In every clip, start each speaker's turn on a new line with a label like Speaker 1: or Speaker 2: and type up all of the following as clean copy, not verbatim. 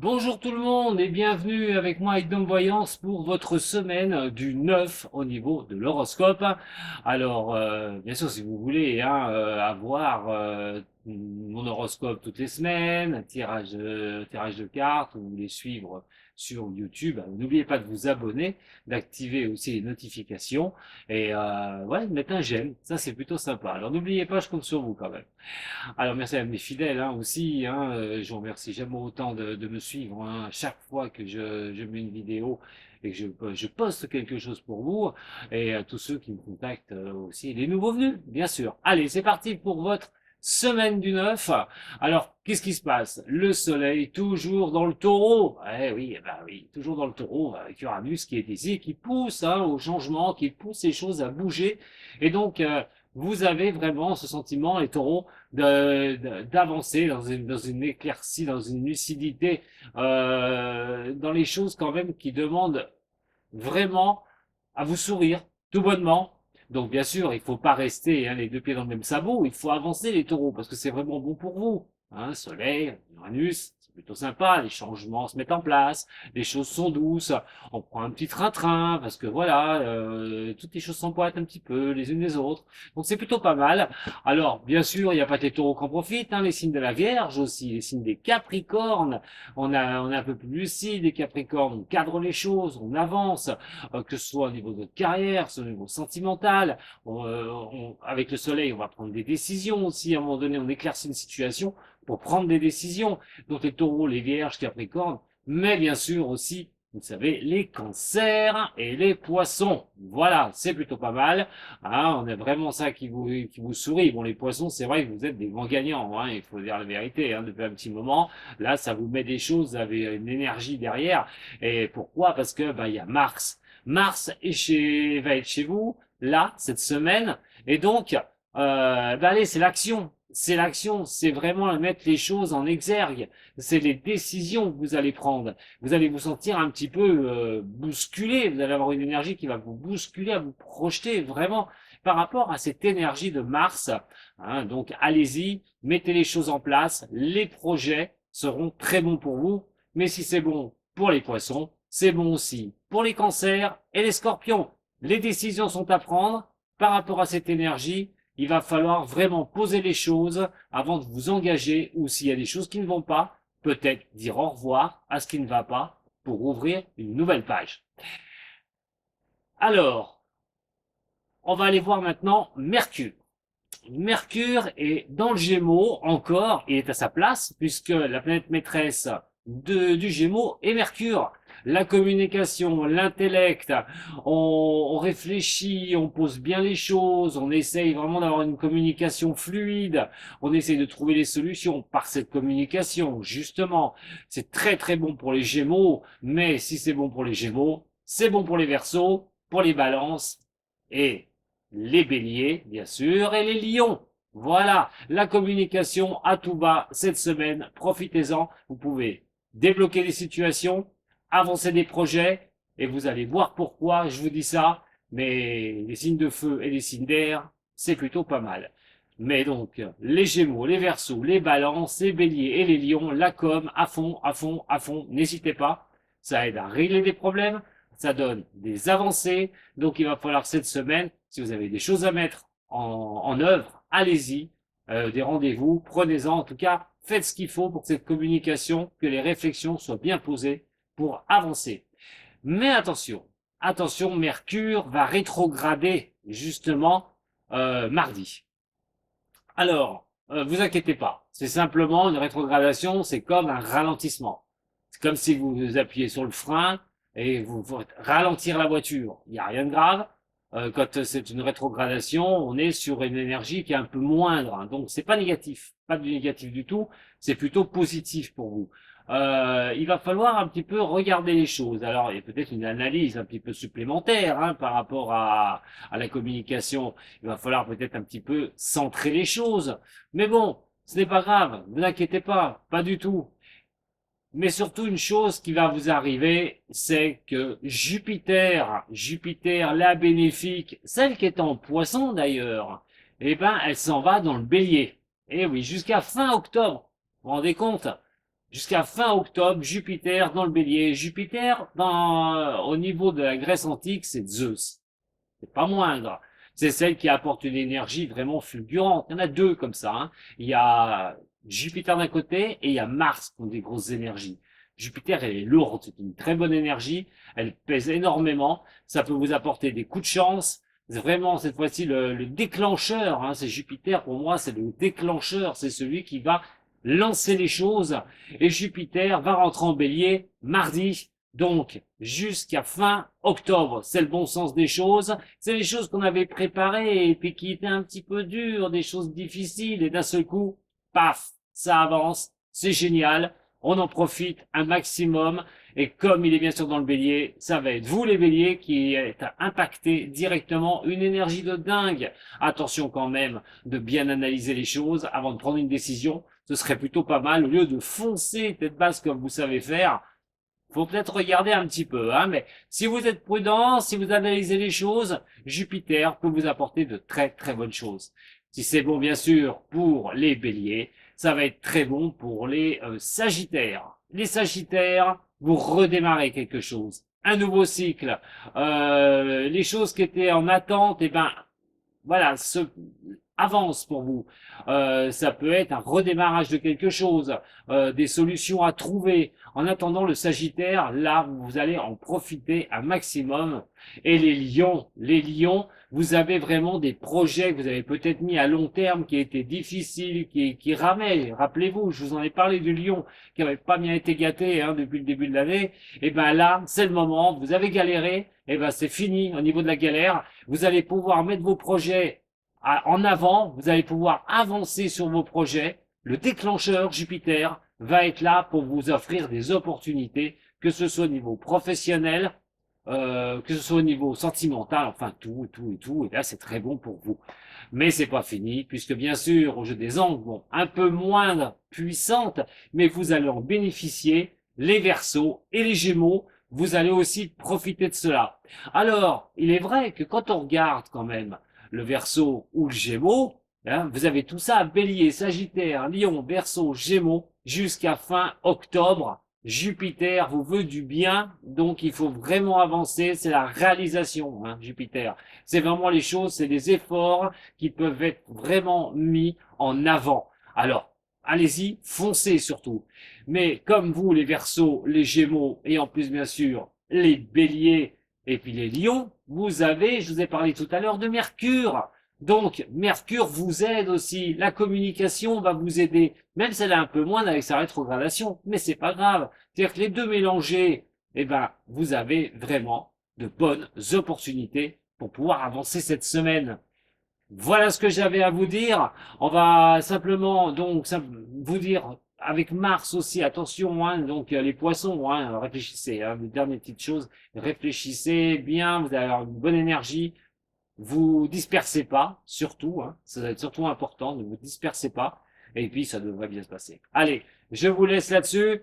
Speaker 1: Bonjour tout le monde et bienvenue avec moi avec Dom Voyance pour votre semaine du 9 au niveau de l'horoscope. Alors, bien sûr, si vous voulez avoir mon horoscope toutes les semaines, un tirage de cartes, ou vous voulez suivre sur YouTube, n'oubliez pas de vous abonner, d'activer aussi les notifications et ouais, de mettre un j'aime, ça c'est plutôt sympa. Alors n'oubliez pas, je compte sur vous quand même. Alors merci à mes fidèles aussi, je vous remercie jamais autant de me suivre chaque fois que je mets une vidéo et que je poste quelque chose pour vous, et à tous ceux qui me contactent aussi, les nouveaux venus, bien sûr. Allez, c'est parti pour votre semaine du 9. Alors, qu'est-ce qui se passe? Le soleil, toujours dans le taureau. Oui, toujours dans le taureau, avec Uranus qui est ici, qui pousse au changement, qui pousse les choses à bouger. Et donc, vous avez vraiment ce sentiment, les taureaux, d'avancer dans une éclaircie, dans une lucidité, dans les choses quand même qui demandent vraiment à vous sourire, tout bonnement. Donc bien sûr, il faut pas rester les deux pieds dans le même sabot, il faut avancer les taureaux, parce que c'est vraiment bon pour vous. Soleil, Uranus, c'est plutôt sympa, les changements se mettent en place, les choses sont douces, on prend un petit train-train, parce que voilà, toutes les choses s'emboîtent un petit peu les unes les autres. Donc c'est plutôt pas mal. Alors, bien sûr, il n'y a pas que les taureaux qui en profitent, les signes de la Vierge aussi, les signes des Capricornes, on est un peu plus lucide, les Capricornes, on cadre les choses, on avance, que ce soit au niveau de notre carrière, soit au niveau sentimental. Avec le soleil, on va prendre des décisions aussi. À un moment donné, on éclaircit une situation pour prendre des décisions. Donc les taureaux, les vierges, Capricornes, mais bien sûr aussi, vous savez, les cancers et les poissons. Voilà, c'est plutôt pas mal. On a vraiment ça qui vous sourit. Bon, les poissons, c'est vrai que vous êtes des grands gagnants, il faut dire la vérité, depuis un petit moment. Là, ça vous met des choses, vous avez une énergie derrière. Et pourquoi? Parce que il y a Mars. Va être chez vous, là, cette semaine. Et donc, allez, c'est l'action. C'est l'action, c'est vraiment mettre les choses en exergue. C'est les décisions que vous allez prendre. Vous allez vous sentir un petit peu bousculé. Vous allez avoir une énergie qui va vous bousculer, à vous projeter vraiment par rapport à cette énergie de Mars. Donc, allez-y, mettez les choses en place. Les projets seront très bons pour vous. Mais si c'est bon pour les poissons, c'est bon aussi pour les cancers et les scorpions. Les décisions sont à prendre par rapport à cette énergie. Il va falloir vraiment poser les choses avant de vous engager, ou s'il y a des choses qui ne vont pas, peut-être dire au revoir à ce qui ne va pas pour ouvrir une nouvelle page. Alors, on va aller voir maintenant Mercure. Mercure est dans le Gémeaux encore, il est à sa place, puisque la planète maîtresse du Gémeaux est Mercure. La communication, l'intellect, on réfléchit, on pose bien les choses, on essaye vraiment d'avoir une communication fluide, on essaye de trouver les solutions par cette communication, justement. C'est très très bon pour les Gémeaux, mais si c'est bon pour les Gémeaux, c'est bon pour les Verseaux, pour les Balances et les béliers, bien sûr, et les lions. Voilà, la communication à tout bas cette semaine, profitez-en, vous pouvez débloquer des situations, avancer des projets, et vous allez voir pourquoi je vous dis ça, mais les signes de feu et les signes d'air, c'est plutôt pas mal. Mais donc, les gémeaux, les verseaux, les balances, les béliers et les lions, la com, à fond, à fond, à fond, n'hésitez pas, ça aide à régler des problèmes, ça donne des avancées, donc il va falloir cette semaine, si vous avez des choses à mettre en œuvre, allez-y, des rendez-vous, prenez-en, en tout cas, faites ce qu'il faut pour que cette communication, que les réflexions soient bien posées pour avancer. Mais attention, attention, Mercure va rétrograder justement mardi. Alors, vous inquiétez pas, c'est simplement une rétrogradation, c'est comme un ralentissement. C'est comme si vous appuyez sur le frein et vous ralentir la voiture. Il n'y a rien de grave. Quand c'est une rétrogradation, on est sur une énergie qui est un peu moindre. Donc c'est pas négatif, pas de négatif du tout. C'est plutôt positif pour vous. Il va falloir un petit peu regarder les choses. Alors il y a peut-être une analyse un petit peu supplémentaire par rapport à la communication. Il va falloir peut-être un petit peu centrer les choses. Mais bon, ce n'est pas grave. Ne vous inquiétez pas, pas du tout. Mais surtout une chose qui va vous arriver, c'est que Jupiter, la bénéfique, celle qui est en poisson d'ailleurs, elle s'en va dans le bélier. Et oui, jusqu'à fin octobre. Vous vous rendez compte? jusqu'à fin octobre, Jupiter dans le bélier. Jupiter, au niveau de la Grèce antique, c'est Zeus. C'est pas moindre. C'est celle qui apporte une énergie vraiment fulgurante. Il y en a deux comme ça, hein. Il y a Jupiter d'un côté et il y a Mars qui ont des grosses énergies. Jupiter, elle est lourde, c'est une très bonne énergie, elle pèse énormément, ça peut vous apporter des coups de chance. C'est vraiment cette fois-ci le déclencheur, hein. C'est Jupiter, pour moi, c'est le déclencheur, c'est celui qui va lancer les choses. Et Jupiter va rentrer en bélier mardi, donc jusqu'à fin octobre. C'est le bon sens des choses, c'est les choses qu'on avait préparées et puis qui étaient un petit peu dures, des choses difficiles, et d'un seul coup, paf, ça avance, c'est génial, on en profite un maximum, et comme il est bien sûr dans le bélier, ça va être vous les béliers qui êtes impactés directement, une énergie de dingue. Attention quand même de bien analyser les choses avant de prendre une décision, ce serait plutôt pas mal, au lieu de foncer tête basse comme vous savez faire. Faut peut-être regarder un petit peu, hein, mais si vous êtes prudent, si vous analysez les choses, Jupiter peut vous apporter de très très bonnes choses. Si c'est bon bien sûr pour les béliers, ça va être très bon pour les sagittaires. Les sagittaires, vous redémarrez quelque chose, un nouveau cycle. Les choses qui étaient en attente, eh ben voilà, avance pour vous. Ça peut être un redémarrage de quelque chose, des solutions à trouver. En attendant le Sagittaire, là, vous allez en profiter un maximum. Et les lions, vous avez vraiment des projets que vous avez peut-être mis à long terme qui étaient difficiles, qui ramaient. Rappelez-vous, je vous en ai parlé du lion qui n'avait pas bien été gâté hein, depuis le début de l'année. Et ben là, c'est le moment. Vous avez galéré. Et ben c'est fini au niveau de la galère. Vous allez pouvoir mettre vos projets en avant, vous allez pouvoir avancer sur vos projets. Le déclencheur Jupiter va être là pour vous offrir des opportunités, que ce soit au niveau professionnel, que ce soit au niveau sentimental, enfin tout, tout et tout. Et là, c'est très bon pour vous. Mais c'est pas fini, puisque bien sûr, au jeu des angles, bon, un peu moins puissantes, mais vous allez en bénéficier. Les Verseaux et les Gémeaux, vous allez aussi profiter de cela. Alors, il est vrai que quand on regarde quand même le Verseau ou le Gémeaux, hein, vous avez tout ça, Bélier, Sagittaire, Lion, Verseau, Gémeaux, jusqu'à fin octobre. Jupiter vous veut du bien, donc il faut vraiment avancer, c'est la réalisation, hein, Jupiter. C'est vraiment les choses, c'est des efforts qui peuvent être vraiment mis en avant. Alors, allez-y, foncez surtout. Mais comme vous, les Verseaux, les Gémeaux, et en plus bien sûr, les Béliers, et puis les lions, vous avez, je vous ai parlé tout à l'heure de Mercure. Donc, Mercure vous aide aussi. La communication va vous aider. Même si elle a un peu moins avec sa rétrogradation. Mais c'est pas grave. C'est-à-dire que les deux mélangés, eh ben, vous avez vraiment de bonnes opportunités pour pouvoir avancer cette semaine. Voilà ce que j'avais à vous dire. On va simplement donc vous dire avec Mars aussi, attention, hein, donc les poissons, hein, réfléchissez, hein, les dernières petites choses, réfléchissez bien, vous allez avoir une bonne énergie, vous dispersez pas, surtout, hein, ça va être surtout important, ne vous dispersez pas, et puis ça devrait bien se passer. Allez, je vous laisse là-dessus,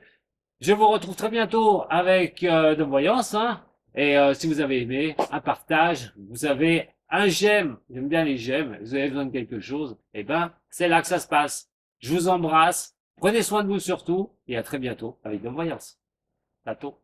Speaker 1: je vous retrouve très bientôt avec de voyance, hein, et si vous avez aimé, un partage, vous avez un j'aime, j'aime bien les j'aime, vous avez besoin de quelque chose, et ben c'est là que ça se passe. Je vous embrasse, prenez soin de vous surtout, et à très bientôt avec de voyance. À bientôt.